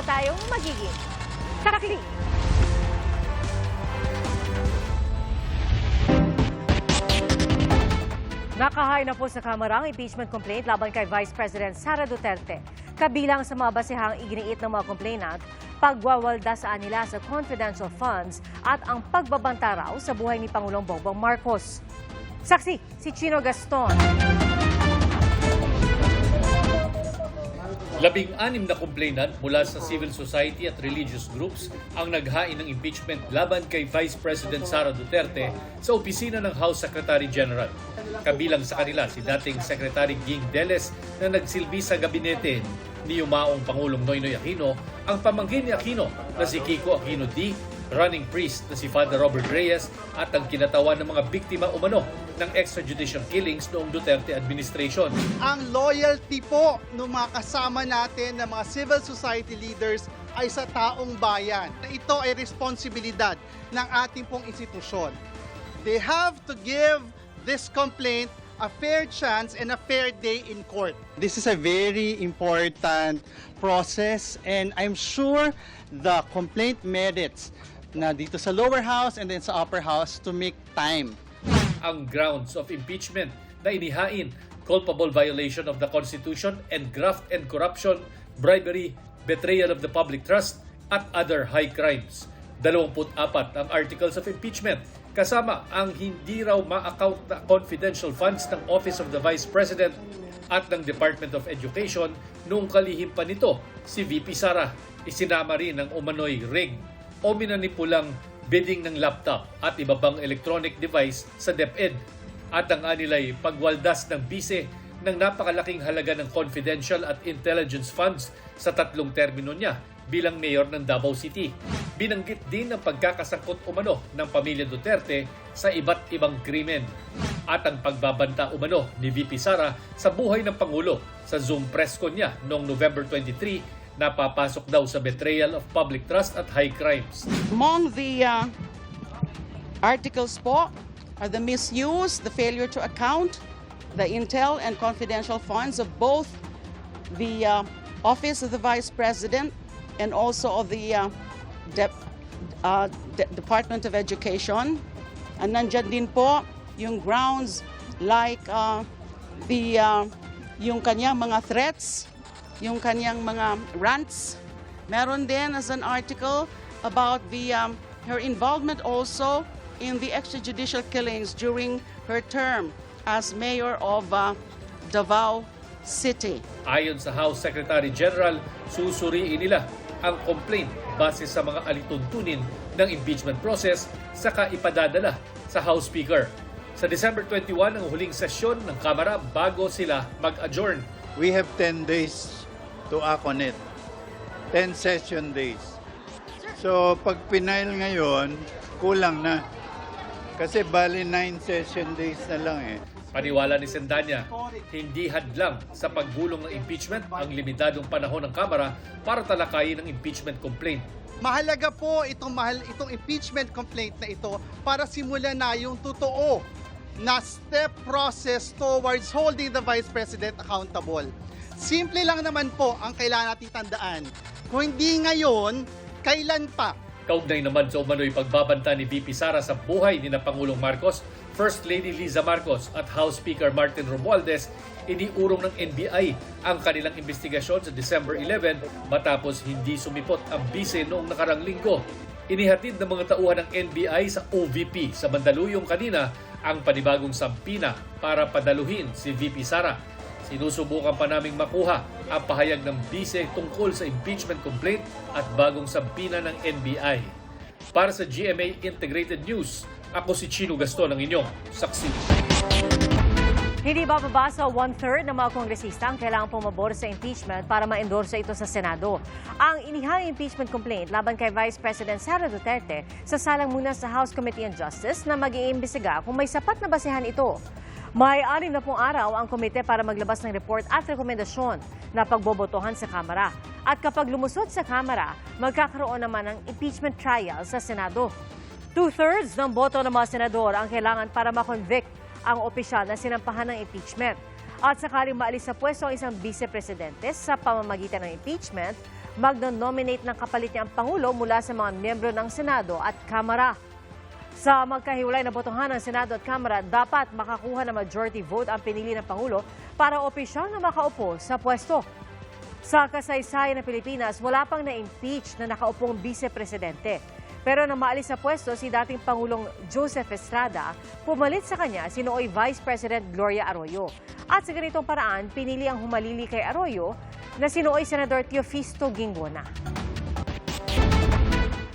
tayong magiging saksi. Nakahay na po sa Kamara ang impeachment complaint laban kay Vice President Sara Duterte. Kabilang sa mga basehang iginiit ng mga complainant, pagwawaldasaan nila sa confidential funds at ang pagbabanta raw sa buhay ni Pangulong Bongbong Marcos. Saksi, si Chino Gaston. 16 na complainant mula sa civil society at religious groups ang naghain ng impeachment laban kay Vice President Sara Duterte sa opisina ng House Secretary General. Kabilang sa kanila si dating Secretary Ging Deles na nagsilbi sa gabinete ni yumaong Pangulong Noynoy Aquino, ang pamangkin ni Aquino na si Kiko Aquino D, running priest na si Father Robert Reyes at ang kinatawan ng mga biktima umano ng extrajudicial killings noong Duterte administration. Ang loyalty po ng mga kasama natin na mga civil society leaders ay sa taong bayan. Ito ay responsibilidad ng ating pong institusyon. They have to give this complaint a fair chance and a fair day in court. This is a very important process and I'm sure the complaint merits na dito sa lower house and then sa upper house to make time. Ang grounds of impeachment na inihain, culpable violation of the Constitution and graft and corruption, bribery, betrayal of the public trust, at other high crimes. 24 ang articles of impeachment, kasama ang hindi raw ma-account na confidential funds ng Office of the Vice President at ng Department of Education noong kalihim pa nito si VP Sara. Isinama rin ang umano'y rig o minanipulang bidding ng laptop at iba pang electronic device sa DepEd at ang anilay pagwaldas ng bise ng napakalaking halaga ng confidential at intelligence funds sa 3 termino niya bilang mayor ng Davao City. Binanggit din ang pagkakasangkot umano ng pamilya Duterte sa iba't ibang krimen at ang pagbabanta umano ni VP Sara sa buhay ng Pangulo sa Zoom press con niya noong November 23 na papasok daw sa betrayal of public trust at high crimes. Among the articles po are the misuse, the failure to account, the intel and confidential funds of both the Office of the Vice President and also of the Department of Education. And nandyan din po yung grounds like yung kanyang mga threats, yung kanyang mga rants. Meron din as an article about her involvement also in the extrajudicial killings during her term as mayor of Davao City. Ayon sa House Secretary General, susuriin nila ang complaint base sa mga alituntunin ng impeachment process saka ipadadala sa House Speaker. Sa December 21 ang huling sesyon ng Kamara bago sila mag-adjourn. We have 10 days to act on it. 10 session days. So pag pinail ngayon, kulang na. Kasi bali 9 session days na lang eh. Paniwala ni Sendanya, hindi hadlang sa paggulong ng impeachment ang limitadong panahon ng Kamara para talakayin ang impeachment complaint. Mahalaga po itong impeachment complaint na ito para simulan na yung totoo na step process towards holding the Vice President accountable. Simple lang naman po ang kailangan nating tandaan. Kung hindi ngayon, kailan pa? Kaugnay naman sa umano'y pagbabanta ni VP Sara sa buhay ni na Pangulong Marcos, First Lady Liza Marcos at House Speaker Martin Romualdez, iniurong ng NBI ang kanilang investigasyon sa December 11 matapos hindi sumipot ang bise noong nakarang linggo. Inihatid ng mga tauhan ng NBI sa OVP sa Mandaluyong kanina ang panibagong sampina para padaluhin si VP Sara. Sinusubukan pa naming makuha ang pahayag ng bise tungkol sa impeachment complaint at bagong sampina ng NBI. Para sa GMA Integrated News, ako si Chino Gaston, ang inyong saksi. Hindi bababa sa 1/3 ng mga kongresista ang kailangang pumabor sa impeachment para ma-endorse ito sa Senado. Ang inihang impeachment complaint laban kay Vice President Sara Duterte sasalang muna sa House Committee on Justice na mag-iimbestiga kung may sapat na basehan ito. May 6 na pong araw ang komite para maglabas ng report at rekomendasyon na pagbobotohan sa Kamara. At kapag lumusot sa Kamara, magkakaroon naman ng impeachment trial sa Senado. 2/3 ng boto ng mga senador ang kailangan para ma-convict ang opisyal na sinampahan ng impeachment. At sakaling maalis sa pwesto ang isang vice-presidente sa pamamagitan ng impeachment, magno-nominate ng kapalit niya ang Pangulo mula sa mga miyembro ng Senado at Kamara. Sa magkahiwalay na botohan ng Senado at Kamara, dapat makakuha ng majority vote ang pinili ng Pangulo para opisyal na makaupo sa pwesto. Sa kasaysayan ng Pilipinas, wala pang na-impeach na nakaupong vice-presidente. Pero nang maalis sa pwesto si dating Pangulong Joseph Estrada, pumalit sa kanya si nooy Vice President Gloria Arroyo. At sa ganitong paraan, pinili ang humalili kay Arroyo na si nooy Senador Teofisto Ginggona.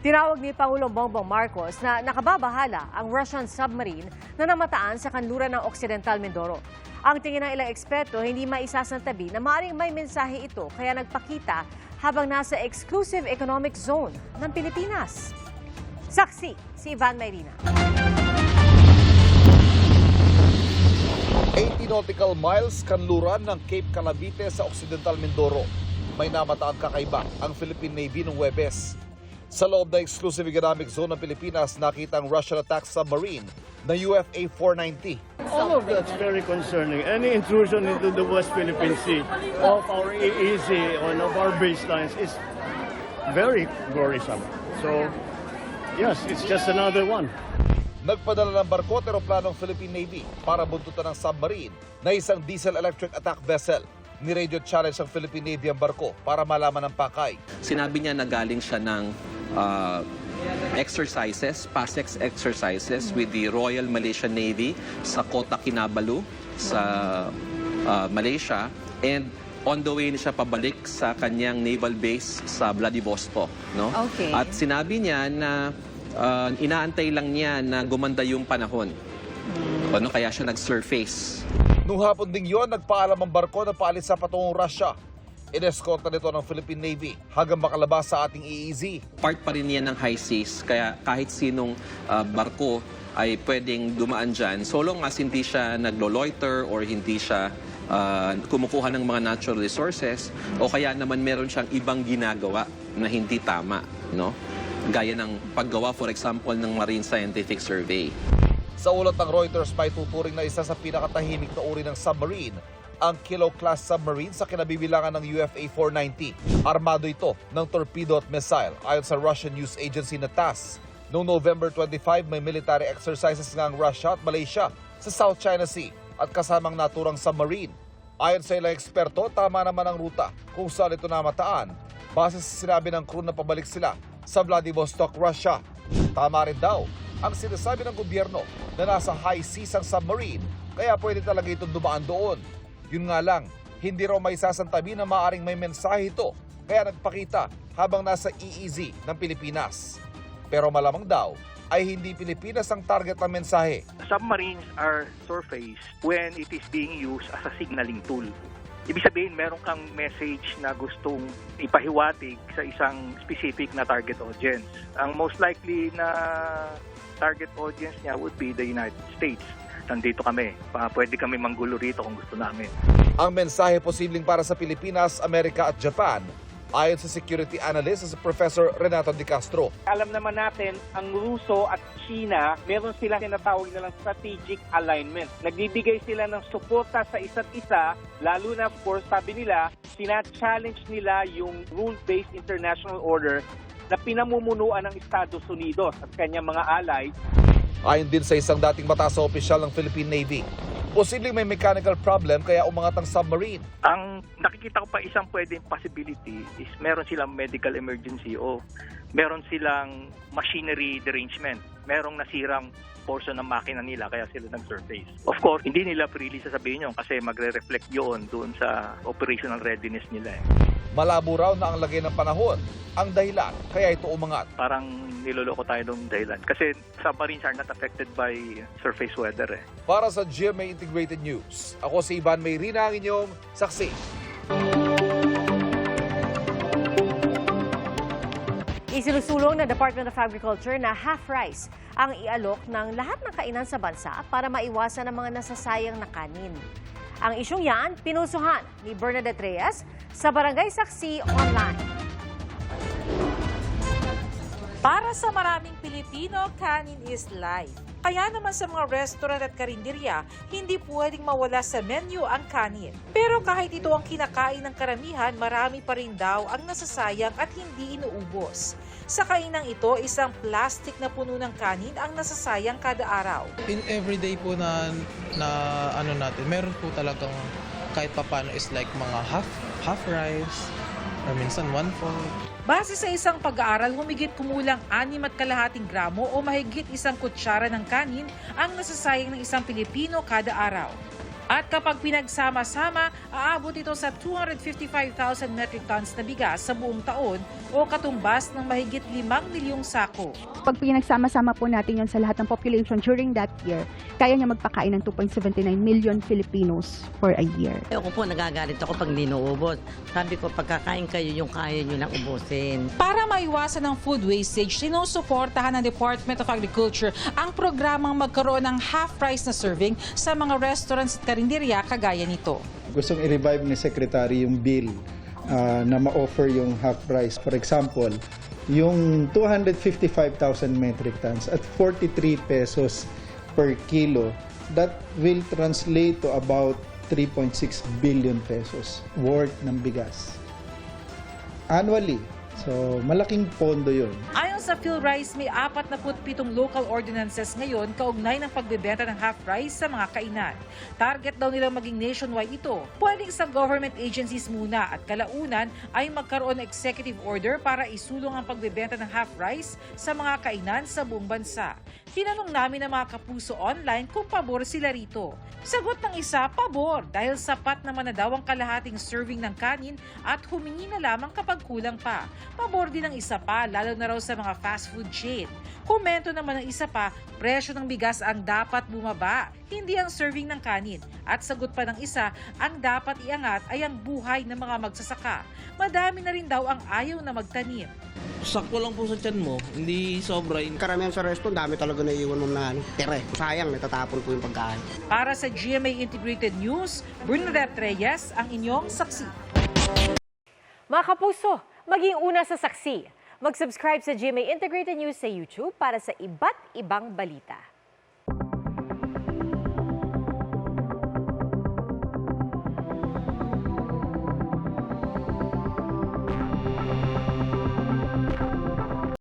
Tinawag ni Pangulong Bongbong Marcos na nakababahala ang Russian submarine na namataan sa kanluran ng Occidental Mindoro. Ang tingin ng ilang eksperto, hindi maisasantabi na maaaring may mensahe ito kaya nagpakita habang nasa exclusive economic zone ng Pilipinas. Saksi si Ivan Mayrina. 80 nautical miles kanluran ng Cape Calamite sa Occidental Mindoro. May namataang kakaiba ang Philippine Navy noong Huwebes. Sa loob ng exclusive economic zone ng Pilipinas, nakita ang Russian attack submarine na UFA 490. All of that's very concerning. Any intrusion into the West Philippine Sea of our EEZ or of our baselines is very worrisome. So, yes, it's just another one. Nagpadala ng barko at eroplanong Philippine Navy para buntutan ng submarine na isang diesel-electric attack vessel. Ni-radio challenge ang Philippine Navy ang barko para malaman ang pakay. Sinabi niya na galing siya ng exercises, PASEX exercises with the Royal Malaysian Navy sa Kota Kinabalu sa Malaysia, and on the way siya pabalik sa kanyang naval base sa Vladivostok, no? Okay. At sinabi niya na inaantay lang niya na gumanda yung panahon. Ano kaya siya nag-surface? Noong hapon ding yon, nagpaalam ang barko na paalis sa patungong Russia. Ineskorta nito ng Philippine Navy hanggang makalabas sa ating EEZ. Part pa rin yan ng high seas, kaya kahit sinong barko ay pwedeng dumaan dyan, so long as hindi siya naglo-loiter or hindi siya kumukuha ng mga natural resources, o kaya naman meron siyang ibang ginagawa na hindi tama, no? Gaya ng paggawa, for example, ng Marine Scientific Survey. Sa ulat ng Reuters, may tuturing na isa sa pinakatahimik na uri ng submarine, ang Kilo-class submarine sa kinabibilangan ng UFA 490. Armado ito ng torpedo at missile ayon sa Russian news agency na TASS. Noong November 25, may military exercises nga ang Russia at Malaysia sa South China Sea at kasamang naturang submarine. Ayon sa ilang eksperto, tama naman ang ruta kung saan ito namataan base sa sinabi ng crew na pabalik sila sa Vladivostok, Russia. Tama rin daw ang sinasabi ng gobyerno na nasa high seas ang submarine kaya pwede talaga itong dumaan doon. Yun nga lang, hindi raw may sasantabi na maaaring may mensahe ito kaya nagpakita habang nasa EEZ ng Pilipinas. Pero malamang daw ay hindi Pilipinas ang target ng mensahe. Submarines are surfaced when it is being used as a signaling tool. Ibig sabihin, meron kang message na gustong ipahiwatig sa isang specific na target audience. Ang most likely na target audience niya would be the United States. Nandito kami. Pwede kami manggulo rito kung gusto namin. Ang mensahe posibleng para sa Pilipinas, Amerika at Japan, ayon sa security analyst sa Professor Renato De Castro. Alam naman natin, ang Ruso at China, meron sila tinatawag nilang strategic alignment. Nagbibigay sila ng suporta sa isa't isa, lalo na of course, sabi nila, sina-challenge nila yung rule-based international order na pinamumunuan ng Estados Unidos at kanyang mga allies. Ayon din sa isang dating mataas na opisyal ng Philippine Navy, posibleng may mechanical problem kaya umangat ang submarine. Ang nakikita ko pa isang pwedeng possibility is meron silang medical emergency o meron silang machinery derangement. Merong nasirang portion ng makina nila kaya sila nag-surface. Of course, hindi nila freely sasabihin yun kasi magre-reflect yun doon sa operational readiness nila. Malabo raw na ang lagay ng panahon ang dahilan kaya ito umangat. Parang niloloko tayo ng dahilan kasi submarines are not affected by surface weather. Para sa GMA Integrated News, ako si Ivan Mayrina, ang inyong saksi. Isinusulong ng Department of Agriculture na half rice ang ialok ng lahat ng kainan sa bansa para maiwasan ang mga nasasayang na kanin. Ang isyong yan, pinusuhan ni Bernadette Reyes sa Barangay Saksi Online. Para sa maraming Pilipino, kanin is life. Kaya naman sa mga restaurant at karinderya, hindi pwedeng mawala sa menu ang kanin. Pero kahit ito ang kinakain ng karamihan, marami pa rin daw ang nasasayang at hindi inuubos. Sa kainang ito, isang plastic na puno ng kanin ang nasasayang kada araw. In everyday po na ano natin, meron po talagang kahit papano is like mga half rice or minsan 1/4. Base sa isang pag-aaral, humigit kumulang 6.5 gramo o mahigit 1 kutsara ng kanin ang nasasayang ng isang Pilipino kada araw. At kapag pinagsama-sama, aabot ito sa 255,000 metric tons na bigas sa buong taon o katumbas ng mahigit 5 milyong sako. Pag pinagsama-sama po natin yon sa lahat ng population during that year, kaya niya magpakain ng 2.79 million Filipinos for a year. Ako po nagagalit ako pag ninuubos. Sabi ko, pagkakain kayo, yung kaya nyo lang ubusin. Para maiwasan ng food wastage, sinusuportahan ng Department of Agriculture ang programang magkaroon ng half-price na serving sa mga restaurants at karinderya kagaya nito. Gustong i-revive ni Secretary yung bill na ma-offer yung half price. For example, yung 255,000 metric tons at 43 pesos per kilo, that will translate to about 3.6 billion pesos worth ng bigas annually. So, malaking pondo yun. Ayon sa PhilRice, may 47 local ordinances ngayon kaugnay ng pagbebenta ng half price sa mga kainan. Target daw nilang maging nationwide ito. Pwedeng sa government agencies muna at kalaunan ay magkaroon ng executive order para isulong ang pagbebenta ng half price sa mga kainan sa buong bansa. Tinanong namin ang mga kapuso online kung pabor sila rito. Sagot ng isa, pabor, dahil sapat naman na daw ang kalahating serving ng kanin at humingi na lamang kapag kulang pa. Pabor din ng isa pa, lalo na raw sa mga fast food chain. Komento naman ng isa pa, presyo ng bigas ang dapat bumaba, hindi ang serving ng kanin. At sagot pa ng isa, ang dapat iangat ay ang buhay ng mga magsasaka. Madami na rin daw ang ayaw na magtanim. Sakto lang po sa tiyan mo, hindi sobra. Karamihan sa resto, dami talaga naiiwan mo na tere. Sayang, natatapon po yung pagkain. Para sa GMA Integrated News, Bernadette Reyes, ang inyong saksi. Mga kapuso, maging una sa saksi. Mag-subscribe sa GMA Integrated News sa YouTube para sa iba't ibang balita.